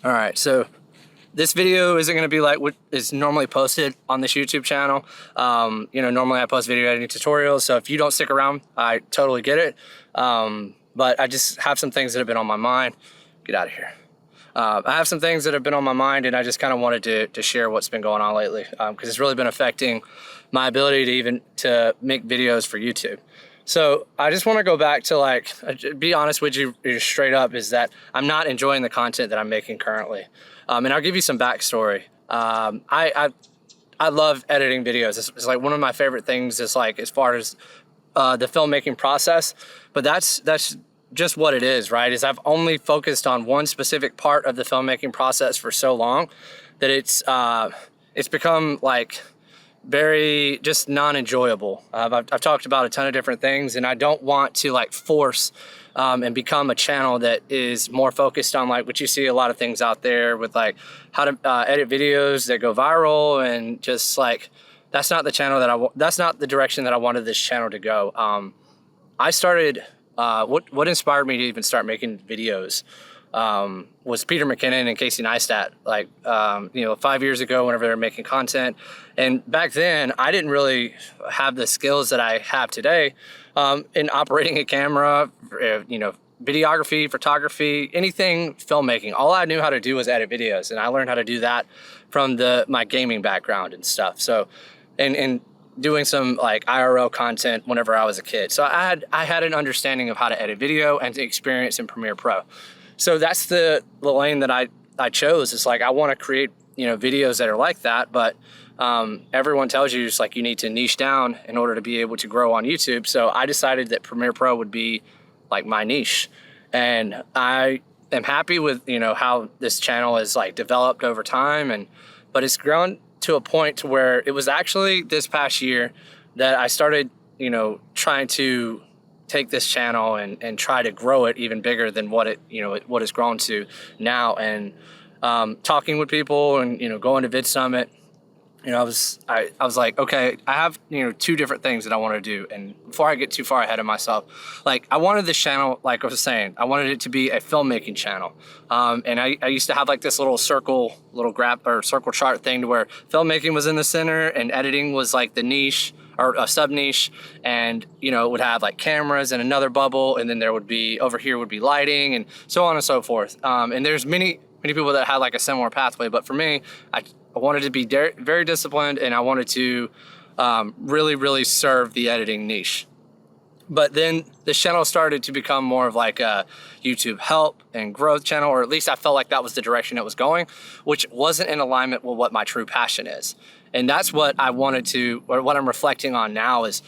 All right, so this video isn't going to be like what is normally posted on this YouTube channel. Normally I post video editing tutorials, so if you don't stick around, I totally get it. But I just have some things that have been on my mind. Get out of here. I have some things that have been on my mind, and I just kind of wanted to share what's been going on lately, because it's really been affecting my ability to make videos for YouTube. So I just want to go back to be honest with you straight up, is that I'm not enjoying the content that I'm making currently. And I'll give you some backstory. I love editing videos. It's like one of my favorite things is like as far as the filmmaking process, but that's just what it is, right? Is I've only focused on one specific part of the filmmaking process for so long that it's become like very just non-enjoyable. I've talked about a ton of different things, and I don't want to like force and become a channel that is more focused on like what you see a lot of things out there with like how to edit videos that go viral, and just like that's not the channel that that's not the direction that I wanted this channel to go. I started what inspired me to even start making videos was Peter McKinnon and Casey Neistat, 5 years ago whenever they were making content. And back then, I didn't really have the skills that I have today in operating a camera, videography, photography, anything filmmaking. All I knew how to do was edit videos, and I learned how to do that from my gaming background and stuff. So, and doing some like IRL content whenever I was a kid. So I had an understanding of how to edit video and experience in Premiere Pro. So that's the lane that I chose. It's like I want to create videos that are like that, but everyone tells you it's like you need to niche down in order to be able to grow on YouTube. So I decided that Premiere Pro would be like my niche, and I am happy with how this channel has like developed over time, but it's grown to a point to where it was actually this past year that I started trying to take this channel and try to grow it even bigger than what it's grown to now. And talking with people and going to Vid Summit, I was like, okay, I have two different things that I want to do. And before I get too far ahead of myself, like I wanted this channel, like I was saying, I wanted it to be a filmmaking channel. And I used to have like this little circle chart thing to where filmmaking was in the center and editing was like the niche or a sub niche, and it would have like cameras and another bubble, and then there would be over here would be lighting and so on and so forth. And there's many people that had like a similar pathway, but for me, I wanted to be very disciplined, and I wanted to really serve the editing niche. But then the channel started to become more of like a YouTube help and growth channel, or at least I felt like that was the direction it was going, which wasn't in alignment with what my true passion is. And that's what I wanted to, or what I'm reflecting on now is,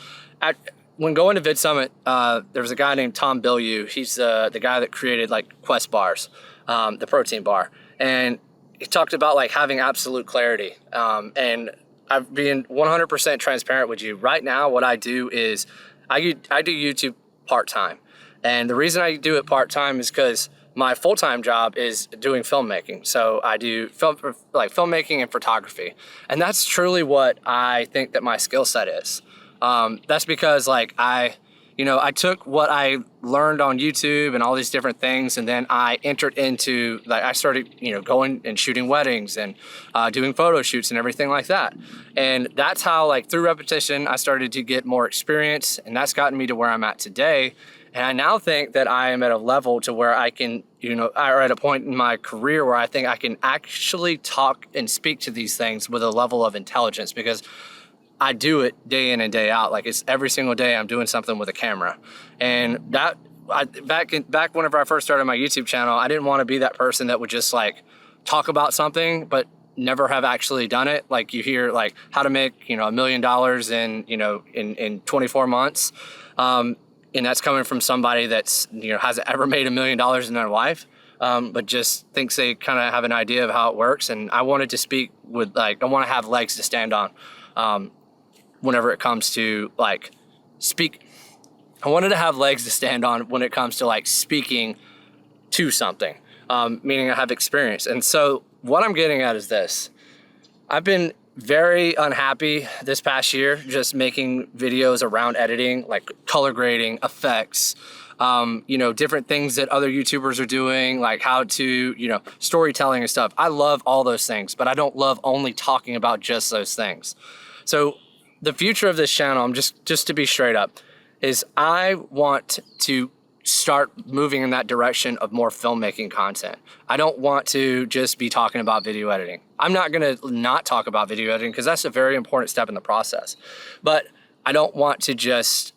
when going to Vid Summit, there was a guy named Tom Bilyeu. He's the guy that created like Quest bars, the protein bar. And he talked about like having absolute clarity. And I'm being 100% transparent with you. Right now, what I do is I do YouTube part-time. And the reason I do it part-time is because my full-time job is doing filmmaking. So I do filmmaking and photography. And that's truly what I think that my skill set is. That's because like I took what I learned on YouTube and all these different things, and then I entered into, like, I started, going and shooting weddings and doing photo shoots and everything like that. And that's how, like, through repetition, I started to get more experience, and that's gotten me to where I'm at today. And I now think that I am at a level to where I can, or at a point in my career where I think I can actually talk and speak to these things with a level of intelligence, because I do it day in and day out. Like, it's every single day I'm doing something with a camera. And that, back whenever I first started my YouTube channel, I didn't want to be that person that would just like talk about something but never have actually done it. Like, you hear like how to make $1 million in 24 months, and that's coming from somebody that's hasn't ever made $1 million in their life, but just thinks they kind of have an idea of how it works. And I wanted to speak with, like, I want to have legs to stand on. Whenever it comes to like I wanted to have legs to stand on when it comes to like speaking to something, meaning I have experience. And so what I'm getting at is this: I've been very unhappy this past year just making videos around editing, like color grading, effects, you know, different things that other YouTubers are doing, like how to, you know, storytelling and stuff. I love all those things, but I don't love only talking about just those things. So the future of this channel, I'm just to be straight up, is I want to start moving in that direction of more filmmaking content. I don't want to just be talking about video editing. I'm not gonna not talk about video editing because that's a very important step in the process. But I don't want to just,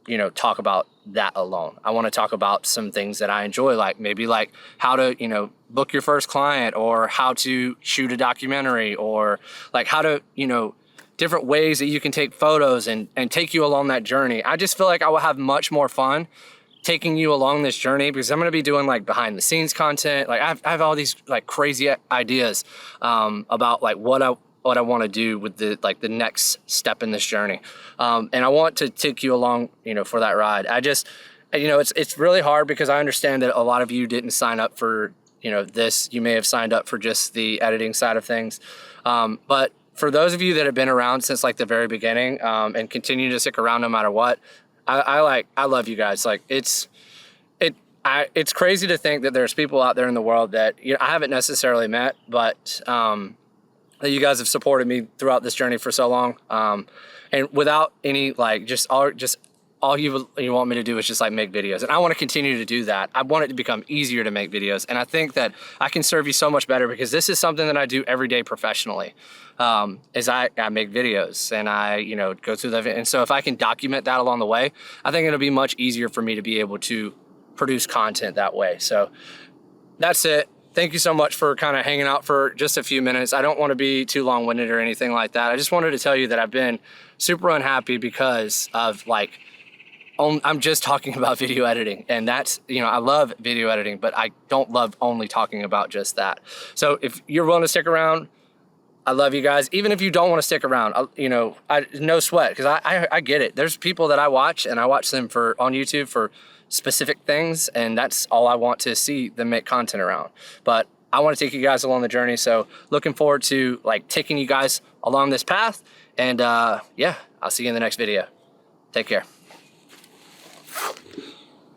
you know, talk about that alone. I want to talk about some things that I enjoy, like maybe like how to, you know, book your first client, or how to shoot a documentary, or like how to, you know, different ways that you can take photos and take you along that journey. I just feel like I will have much more fun taking you along this journey, because I'm going to be doing like behind the scenes content. Like I have all these like crazy ideas about like what I want to do with the next step in this journey. And I want to take you along, you know, for that ride. I just, you know, it's really hard because I understand that a lot of you didn't sign up for, you know, this. You may have signed up for just the editing side of things. But for those of you that have been around since like the very beginning, and continue to stick around no matter what, I love you guys. Like it's crazy to think that there's people out there in the world that, you know, I haven't necessarily met, but that you guys have supported me throughout this journey for so long. And without any like all you want me to do is just like make videos, and I want to continue to do that. I want it to become easier to make videos, and I think that I can serve you so much better because this is something that I do every day professionally. Is I make videos and I, you know, go through that, and so if I can document that along the way, I think it'll be much easier for me to be able to produce content that way. So that's it. Thank you so much for kind of hanging out for just a few minutes. I don't want to be too long-winded or anything like that. I just wanted to tell you that I've been super unhappy because of like, I'm just talking about video editing, and that's, you know, I love video editing, but I don't love only talking about just that. So if you're willing to stick around, I love you guys. Even if you don't want to stick around, you know, no sweat, because I get it. There's people that I watch, and I watch them on YouTube for specific things, and that's all I want to see them make content around. But I want to take you guys along the journey, so looking forward to like taking you guys along this path, and yeah, I'll see you in the next video. Take care.